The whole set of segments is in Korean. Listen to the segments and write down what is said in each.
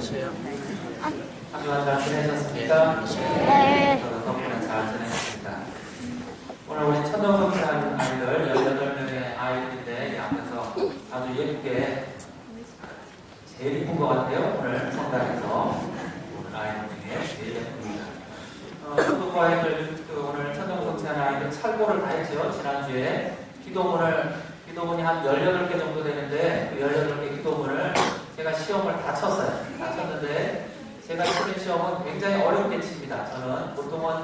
안녕하세요. 한 주간 잘 지내셨습니까? 네. 저도 덕분에 잘 지냈습니다. 오늘 우리 천정성찬 아이들 18명의 아이들인데 이 앞에서 아주 예쁘게 제일 이쁜 것 같아요. 오늘 성당에서 오늘 아이들 중에 제일 예쁩니다. 그 아이들 오늘 천정성찬 아이들 찰보를 다 했죠. 지난주에 기도문이 한 18개 정도 되는데 그 18개 기도문을 제가 시험을 다 쳤어요. 다 쳤는데 제가 치는 시험은 굉장히 어렵게 칩니다. 저는 보통은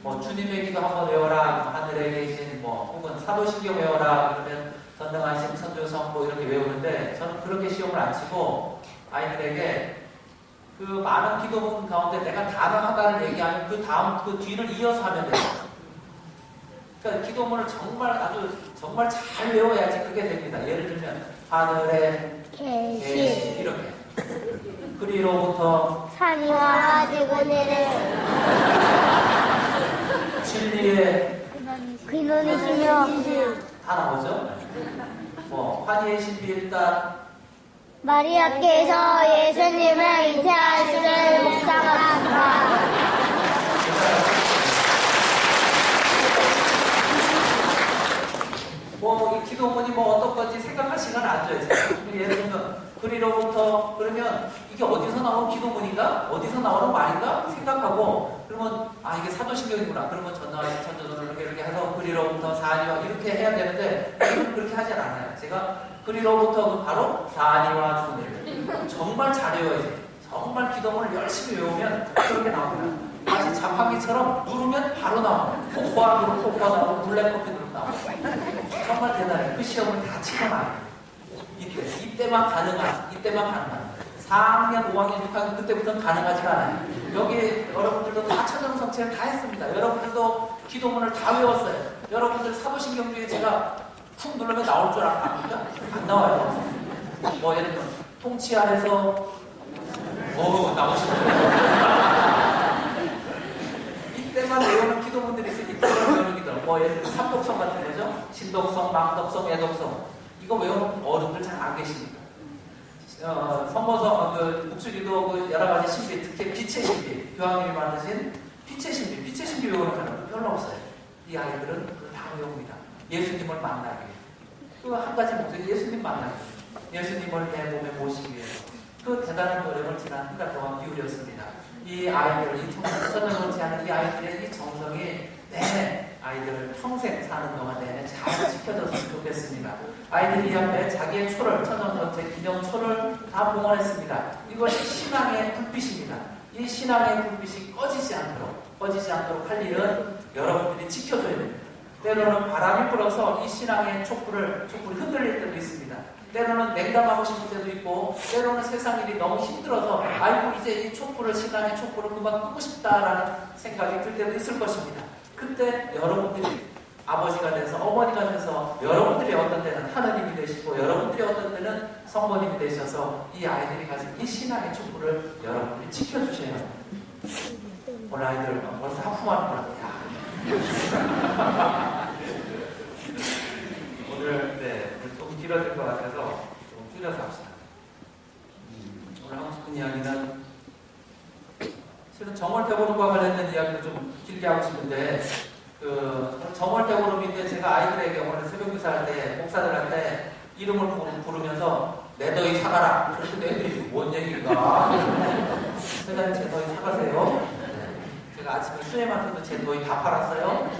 뭐 주님의 기도 한번 외워라, 하늘에 계신 혹은 사도신경 외워라, 그러면 전능하신 천주성부 이렇게 외우는데 저는 그렇게 시험을 안 치고 아이들에게 그 많은 기도문 가운데 내가 단어 하나를 얘기하면 그 다음 그 뒤를 이어서 하면 돼요. 그러니까 기도문을 정말 잘 외워야지 그게 됩니다. 예를 들면 하늘에 계신 이렇게 그리로부터 산이와 지구니를 진리의 근원이시며 다 나오죠? 환희의 신비 일단 마리아께서 예수님을 잉태하시는 묵상합니다. 이 기도문이 어떤 건지 생각할 시간 안 줘요. 예를 들면 그리로부터 그러면 이게 어디서 나온 기도문인가? 어디서 나오는 말인가? 생각하고 그러면 이게 사도신경이구나. 그러면 전능하신 천주성을 이렇게 해서 그리로부터 사니와 이렇게 해야 되는데 저는 그렇게 하지 않아요. 제가 그리로부터는 바로 사니와 주를 정말 잘 외워야지. 정말 기도문을 열심히 외우면 그렇게 나옵니다. 마치 자판기처럼 누르면 바로 나와요. 코코아 누르면 코코아 나오고 블랙커피 누르면 나와요. 정말 대단해요. 그 시험을 다 치고 나요. 이때만 가능한 4학년, 5학년, 6학년 그때부터는 가능하지가 않아요. 여기 여러분들도 다 천정성찬을 다 했습니다. 여러분들도 기도문을 다 외웠어요. 여러분들 사도신경 중에 제가 쿵 누르면 나올 줄 압니까? 안 나와요. 예를 들면 통치 안에서 나오시네요. 이때만 외우는 기도문들이 있어요. 이때만 외우는 기도. 예를 들면 삼독성 같은 거죠. 신독성, 망독성, 애독성. 이거 외우는 어른들 잘 안 계십니다. 선보서 목소리도 여러 가지 신비, 특히 빛의 신비, 교황님이 만드신 빛의 신비 외우는 사람은 별로 없어요. 이 아이들은 그걸 다 외웁니다. 예수님을 만나기 위해. 그 한 가지 목소리, 예수님 만나기 위해. 예수님을 내 몸에 모시기 위해서. 그 대단한 노력을 지난 한 달 동안 기울였습니다. 이 아이들, 이 천정성찬 하는 이 아이들의 이 정성이 아이들을 평생 사는 동안 내내 잘 지켜줬으면 좋겠습니다. 아이들이 이 앞에 자기의 천정성찬 기념초를 다 봉헌했습니다. 이것이 신앙의 불빛입니다. 이 신앙의 불빛이 꺼지지 않도록 할 일은 여러분들이 지켜줘야 됩니다. 때로는 바람이 불어서 이 신앙의 촛불이 흔들릴 때도 있습니다. 때로는 냉담하고 싶을 때도 있고, 때로는 세상 일이 너무 힘들어서 이제 이 신앙의 촛불을 그만 끄고 싶다라는 생각이 들 때도 있을 것입니다. 그때 여러분들이 아버지가 돼서 어머니가 돼서 여러분들이 어떤 때는 하느님이 되시고 여러분들이 어떤 때는 성모님이 되셔서 이 아이들이 가진 이 신앙의 촛불을 여러분들이 지켜주셔야 합니다. 오늘 아이들 벌써 하품하는구나. 오늘 좀 길어질 것 같아서 좀 줄여서 합시다. 오늘 하고 싶은 이야기는 실은 정월대보름과 관련된 이야기를 좀 길게 하고 싶은데 정월대보름인데 제가 아이들에게 오늘 새벽기사 할 때 목사들한테 이름을 부르면서 내 너희 사가라. 그랬더니 애들이 뭔 얘기인가? 회장님 제 너희 사가세요. 제가 아침에 수혜만큼도 제 너희 다 팔았어요.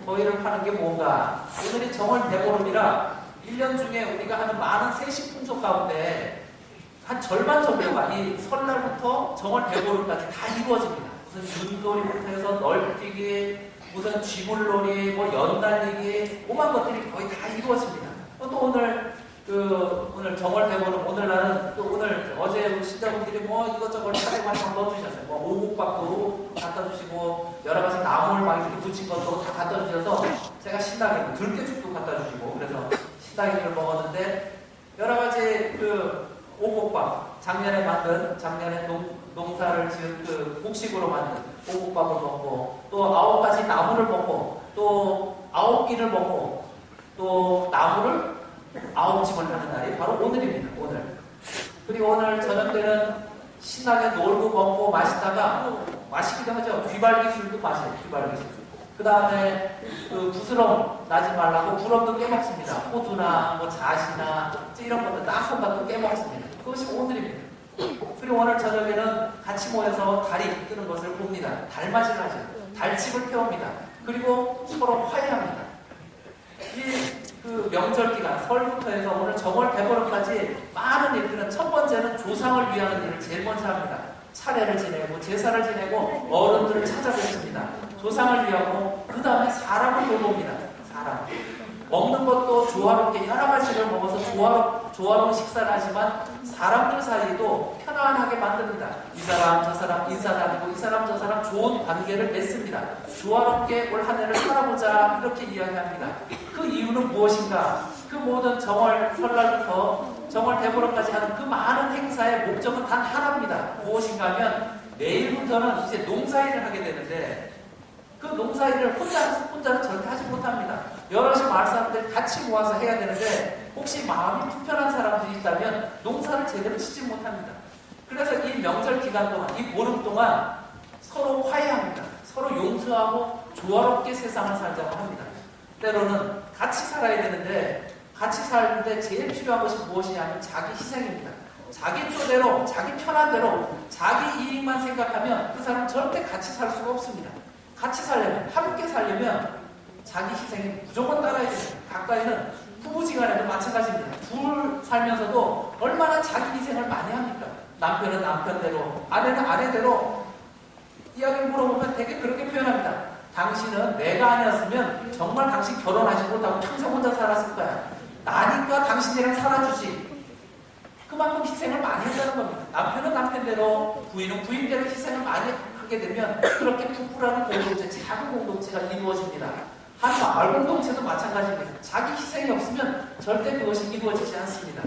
너희를 파는 게 뭔가? 오늘이 정월대보름이라 1년 중에 우리가 하는 많은 세시 풍속 가운데 한 절반 정도가 이 설날부터 정월대보름까지 다 이루어집니다. 무슨 윷놀이부터 해서 널뛰기, 무슨 쥐물놀이, 연달리기, 오만 것들이 거의 다 이루어집니다. 또 오늘 정월대보름 오늘날은 또 어제 우리 신자분들이 이것저것 차례만 다 넣어주셨어요. 오곡밥도 갖다 주시고 여러 가지 나물 막 이렇게 붙인 것도 다 갖다 주셔서 제가 신나게 들깨죽도 갖다 주시고 그래서 신나게를 먹었는데 여러 가지 오곡밥 작년에 농사를 지은 곡식으로 만든 오곡밥을 먹고 또 9가지 나물을 먹고 또 9끼를 먹고 또 나물을 9집을 하는 날이 바로 오늘입니다. 오늘. 그리고 오늘 저녁 때는 신나게 놀고 먹고 마시다가 마시기도 하죠. 귀발기 술도 마셔요. 귀발기 술. 그 다음에 그 부스럼 나지 말라고 부럼도 깨먹습니다. 호두나 뭐 잣이나 이런 것도 딱한 번도 깨먹습니다. 그것이 오늘입니다. 그리고 오늘 저녁에는 같이 모여서 달이 뜨는 것을 봅니다. 달맞이를 하죠. 달칩을 태웁니다. 그리고 서로 화해합니다. 그 명절 기간, 설부터 해서 오늘 정월 대보름까지 많은 일들은 첫 번째는 조상을 위하는 일을 제일 먼저 합니다. 차례를 지내고 제사를 지내고 어른들을 찾아뵙습니다. 조상을 위하고 그 다음에 사람을 돌봅니다. 사람. 먹는 것도 조화롭게 여러 가지를 먹어서 조화로운 식사를 하지만 사람들 사이도 편안하게 만듭니다. 이 사람 저 사람 인사 나누고 이 사람 저 사람 좋은 관계를 맺습니다. 조화롭게 올 한 해를 살아보자 이렇게 이야기합니다. 그 이유는 무엇인가? 그 모든 정월 설날부터 정월 대보름까지 하는 그 많은 행사의 목적은 단 하나입니다. 무엇인가 하면 내일부터는 이제 농사일을 하게 되는데 그 농사일을 혼자는 절대 하지 못합니다. 여럿이 마을 사람들 같이 모아서 해야 되는데 혹시 마음이 불편한 사람들이 있다면 농사를 제대로 짓지 못합니다. 그래서 이 명절 기간 동안, 이 보름 동안 서로 화해합니다. 서로 용서하고 조화롭게 세상을 살자고 합니다. 때로는 같이 살아야 되는데 같이 살는데 제일 필요한 것이 무엇이냐면 자기 희생입니다. 자기 쪼대로, 자기 편한 대로, 자기 이익만 생각하면 그 사람은 절대 같이 살 수가 없습니다. 같이 살려면, 함께 살려면 자기 희생이 무조건 따라야 됩니다. 가까이는 부부지간에도 마찬가지입니다. 둘 살면서도 얼마나 자기 희생을 많이 합니까? 남편은 남편대로, 아내는 아내대로 이야기를 물어보면 되게 그렇게 표현합니다. 당신은 내가 아니었으면 정말 당신 결혼하지 못하고 평생 혼자 살았을 거야. 나니까 당신이랑 살아주지. 그만큼 희생을 많이 한다는 겁니다. 남편은 남편대로, 부인은 부인대로 희생을 많이 하게 되면 그렇게 부부라는 공동체, 작은 공동체가 이루어집니다. 한 마을 공동체도 마찬가지입니다. 자기 희생이 없으면 절대 그것이 이루어지지 않습니다.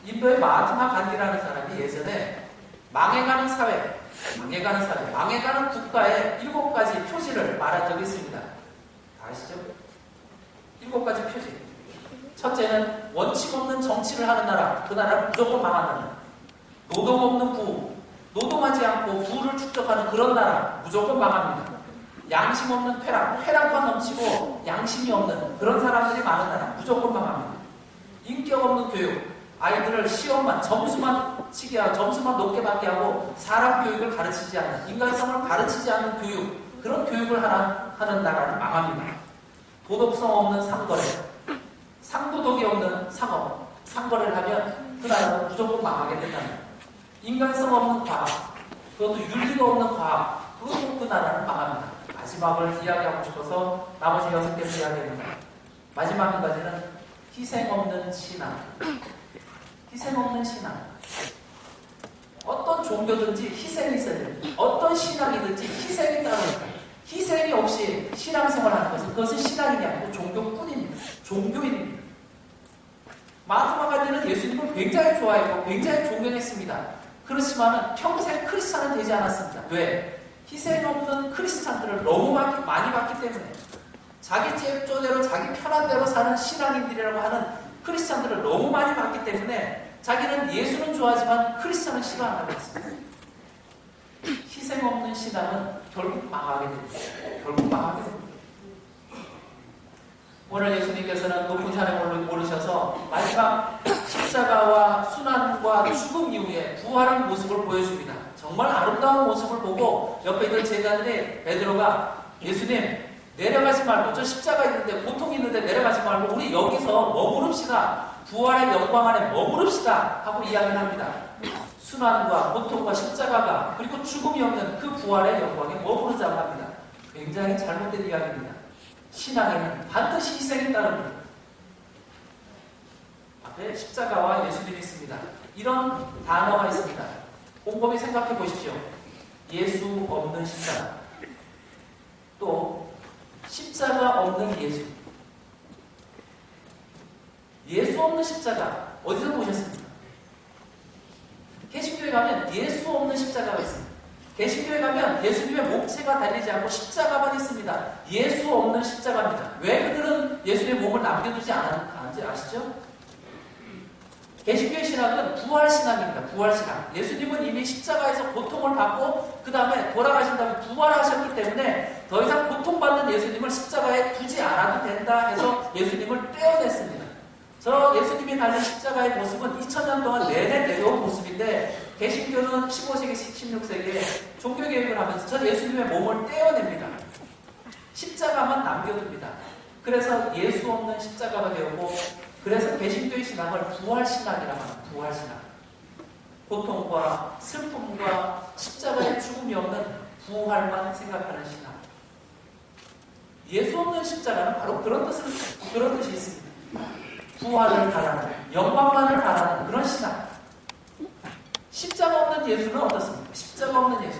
인도의 마하트마 간디라는 사람이 예전에 망해가는 사회, 망해가는 국가의 7가지 표지를 말한 적이 있습니다. 다 아시죠? 7가지 표지. 첫째는 원칙 없는 정치를 하는 나라, 그 나라는 무조건 망한다는. 노동 없는 부, 노동하지 않고 부를 축적하는 그런 나라, 무조건 망합니다. 양심 없는 쾌락만 넘치고 양심이 없는 그런 사람들이 많은 나라, 무조건 망합니다. 인격 없는 교육, 아이들을 시험만, 점수만 치게 하고 점수만 높게 받게 하고 사람 교육을 가르치지 않는, 인간성을 가르치지 않는 교육, 그런 교육을 하는 나라는 망합니다. 도덕성 없는 상거래, 상도덕이 없는 상업, 상거래를 하면 그 나라는 무조건 망하게 된답니다. 인간성 없는 과학, 그것도 윤리가 없는 과학, 그것도 그 나라는 망합니다. 마지막을 이야기하고 싶어서 나머지 6개를 이야기합니다. 마지막 한 가지는 희생 없는 신앙. 희생 없는 신앙. 어떤 종교든지 희생이 있어야 됩니다. 어떤 신앙이든지 희생이 따릅니다. 희생이 없이 신앙생활하는 것은 그것은 신앙이 아니고 종교뿐입니다. 종교인입니다. 마하트마 간디는 예수님을 굉장히 좋아했고 굉장히 존경했습니다. 그렇지만 평생 크리스찬은 되지 않았습니다. 왜? 희생 없는 크리스찬들을 너무 많이 봤기 때문에, 자기 잽조대로 자기 편한 대로 사는 신앙인들이라고 하는 크리스찬들을 너무 많이 봤기 때문에 자기는 예수는 좋아하지만 크리스찬은 싫어한다고 했습니다. 희생 없는 신앙은 결국 망하게 됩니다. 결국 망하게 됩니다. 오늘 예수님께서는 높은 산에 오르셔서 마지막 십자가와 순환과 죽음 이후에 부활한 모습을 보여줍니다. 정말 아름다운 모습을 보고 옆에 있던 제자들이 베드로가 예수님 내려가지 말고, 저 십자가 있는데 고통이 있는데 내려가지 말고 우리 여기서 머무릅시다. 부활의 영광 안에 머무릅시다 하고 이야기를 합니다. 순환과 고통과 십자가가 그리고 죽음이 없는 그 부활의 영광에 머무르자고 합니다. 굉장히 잘못된 이야기입니다. 신앙에는 반드시 희생이 따릅니다. 앞에 십자가와 예수님이 있습니다. 이런 단어가 있습니다. 곰곰이 생각해 보십시오. 예수 없는 십자가, 또 십자가 없는 예수. 예수 없는 십자가 어디서 보셨습니까? 개신교에 가면 예수 없는 십자가가 있습니다. 개신교에 가면 예수님의 목체가 달리지 않고 십자가만 있습니다. 예수 없는 십자가입니다. 왜 그들은 예수님의 몸을 남겨두지 않았는지 아시죠? 개신교의 신학은 부활신학입니다. 부활신학. 예수님은 이미 십자가에서 고통을 받고 그 다음에 돌아가신 다음에 부활하셨기 때문에 더 이상 고통받는 예수님을 십자가에 두지 않아도 된다 해서 예수님을 떼어냈습니다. 저 예수님이 달린 십자가의 모습은 2000년 동안 내내 내려온 모습인데 개신교는 15세기, 16세기에 종교개혁을 하면서 저 예수님의 몸을 떼어냅니다. 십자가만 남겨둡니다. 그래서 예수 없는 십자가가 되었고, 그래서 개신교의 신학을 부활신학이라고 합니다. 부활신학. 고통과 슬픔과 십자가의 죽음이 없는 부활만 생각하는 신학. 예수 없는 십자가는 바로 그런 뜻이 있습니다. 부활을 바라는, 영광만을 바라는 그런 신학. 십자가 없는 예수는 어떻습니까? 십자가 없는 예수.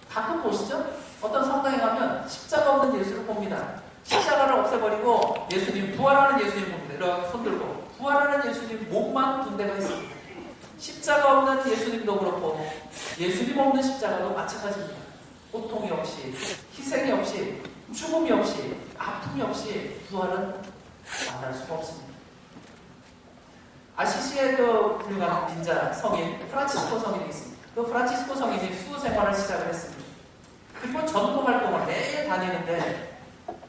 가끔 보시죠? 어떤 성당에 가면 십자가 없는 예수를 봅니다. 십자가를 없애버리고 예수님, 부활하는 예수님 봅니다. 이렇게 손들고 부활하는 예수님 몸만 둔 데가 있습니다. 십자가 없는 예수님도 그렇고 예수님 없는 십자가도 마찬가지입니다. 고통이 없이, 희생이 없이, 죽음이 없이, 아픔이 없이 부활은 만날 수가 없습니다. 아시시의 그 훌륭한 빈자 성인 프란치스코 성인이 있습니다. 그 프란치스코 성인이 수도 생활을 시작을 했습니다. 그리고 전도 활동을 매일 다니는데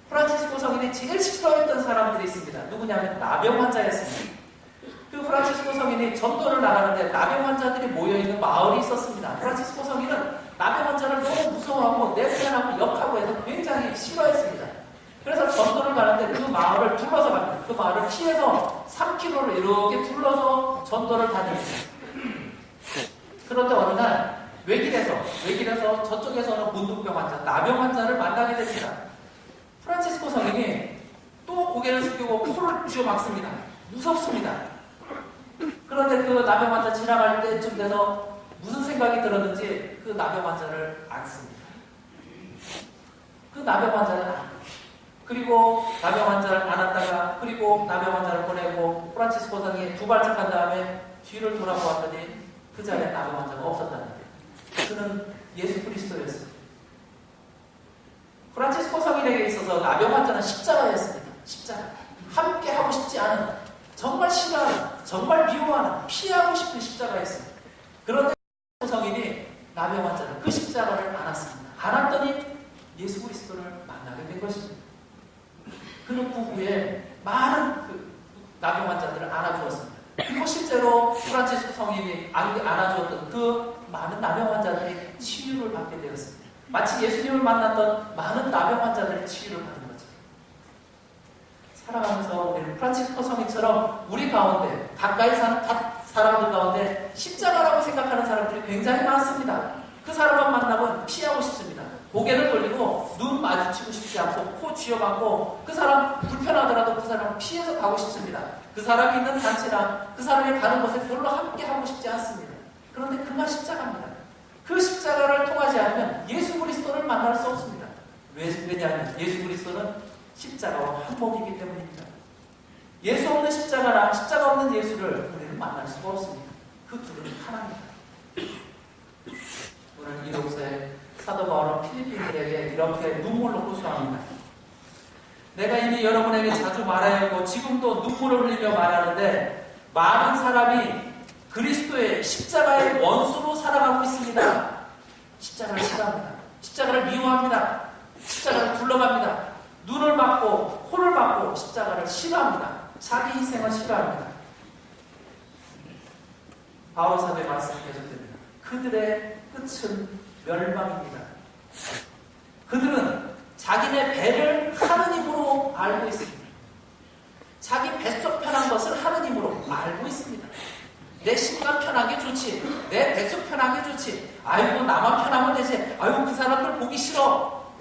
프란치스코 성인이 제일 싫어했던 사람들이 있습니다. 누구냐면 나병 환자였습니다. 그 프란치스코 성인이 전도를 나가는데 나병 환자들이 모여있는 마을이 있었습니다. 프란치스코 성인은 나병 환자를 너무 무서워하고 내팽하고 역하고 해서 굉장히 싫어했습니다. 그래서 전도를 가는데 그 마을을 둘러서 갑니다. 그 마을을 피해서 3km를 이렇게 둘러서 전도를 다닙니다. 그런데 어느 날 외길에서 저쪽에서는 문둥병 환자, 나병 환자를 만나게 됩니다. 프란치스코 성인이 또 고개를 숙이고 코를 쥐어막습니다. 무섭습니다. 그런데 그 나병 환자 지나갈 때쯤 돼서 무슨 생각이 들었는지 그 나병 환자를 안습니다. 그 나병 환자를 안. 그리고 나병 환자를 안았다가 그리고 나병 환자를 보내고 프란치스코 성인이 두 발짝 한 다음에 뒤를 돌아보았더니 그 자리에 나병 환자가 없었다는 거예요. 그는 예수 그리스도였습니다. 프란치스코 성인에게 있어서 나병 환자는 십자가였습니다. 십자가. 함께 하고 싶지 않은, 정말 싫어하는, 정말 미워하는, 피하고 싶은 십자가였습니다. 그런데 성인이 나병 환자는 그 십자가를 안았습니다. 안았더니 예수 그리스도를 만나게 된 것입니다. 그는 그 후에 많은 나병 환자들을 안아주었습니다. 그리고 실제로 프란치스코 성인이 안아주었던 그 많은 나병 환자들이 치유를 받게 되었습니다. 마치 예수님을 만났던 많은 나병 환자들이 치유를 받은 거죠. 살아가면서 우리는 프란치스코 성인처럼 우리 가운데, 가까이 사는 사람들 가운데 십자가라고 생각하는 사람들이 굉장히 많습니다. 그 사람만 만나면 피하고 싶습니다. 고개를 돌리고 눈 마주치고 싶지 않고 코 쥐어박고 그 사람 불편하더라도 그 사람을 피해서 가고 싶습니다. 그 사람이 있는 단체나 그 사람이 가는 곳에 별로 함께 하고 싶지 않습니다. 그런데 그만 십자가입니다. 그 십자가를 통하지 않으면 예수 그리스도를 만날 수 없습니다. 왜냐하면 예수 그리스도는 십자가와 한 몸이기 때문입니다. 예수 없는 십자가랑 십자가 없는 예수를 우리는 만날 수가 없습니다. 그 둘은 하나입니다. 오늘 이곳에 사도 바울은 필리핀들에게 이렇게 눈물로 호소합니다. 내가 이미 여러분에게 자주 말하였고 지금도 눈물을 흘리며 말하는데 많은 사람이 그리스도의 십자가의 원수로 살아가고 있습니다. 십자가를 싫어합니다. 십자가를 미워합니다. 십자가를 굴러갑니다. 눈을 막고 코를 막고 십자가를 싫어합니다. 자기 희생을 싫어합니다. 바울 사도의 말씀이 계속됩니다. 그들의 끝은 멸망입니다. 그들은 자기네 배를 하느님으로 알고 있습니다. 자기 뱃속 편한 것을 하느님으로 알고 있습니다. 내 심장 편하게 좋지, 내 뱃속 편하게 좋지, 아이고 나만 편하면 되지, 아이고 그 사람들 보기 싫어.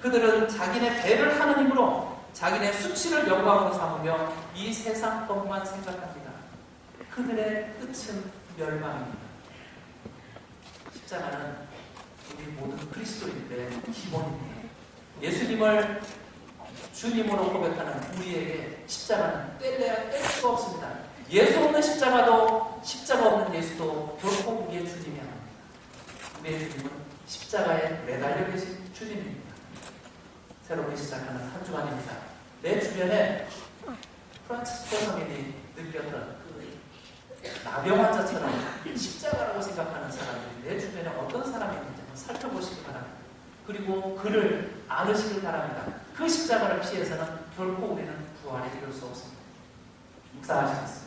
그들은 자기네 배를 하느님으로 자기네 수치를 영광으로 삼으며 이 세상 것만 생각합니다. 그들의 끝은 멸망입니다. 십자가는 우리 모든 그리스도인들의 기본입니다. 예수님을 주님으로 고백하는 우리에게 십자가는 뗄 수가 없습니다. 예수 없는 십자가도 십자가 없는 예수도 결코 우리의 주님이 아닙니다. 우리의 주님은 십자가에 매달려 계신 주님입니다. 새롭게 시작하는 한 주간입니다. 내 주변에 프란치스코 성인이 느꼈던 그 나병 환자처럼 십자가라고 생각하는 사람들이 내 주변에 어떤 사람이 있는지 한번 살펴보시기 바랍니다. 그리고 그를 안으시길 바랍니다. 그 십자가를 피해서는 결코 우리는 부활에 이룰 수 없습니다. 묵상하시겠습니다.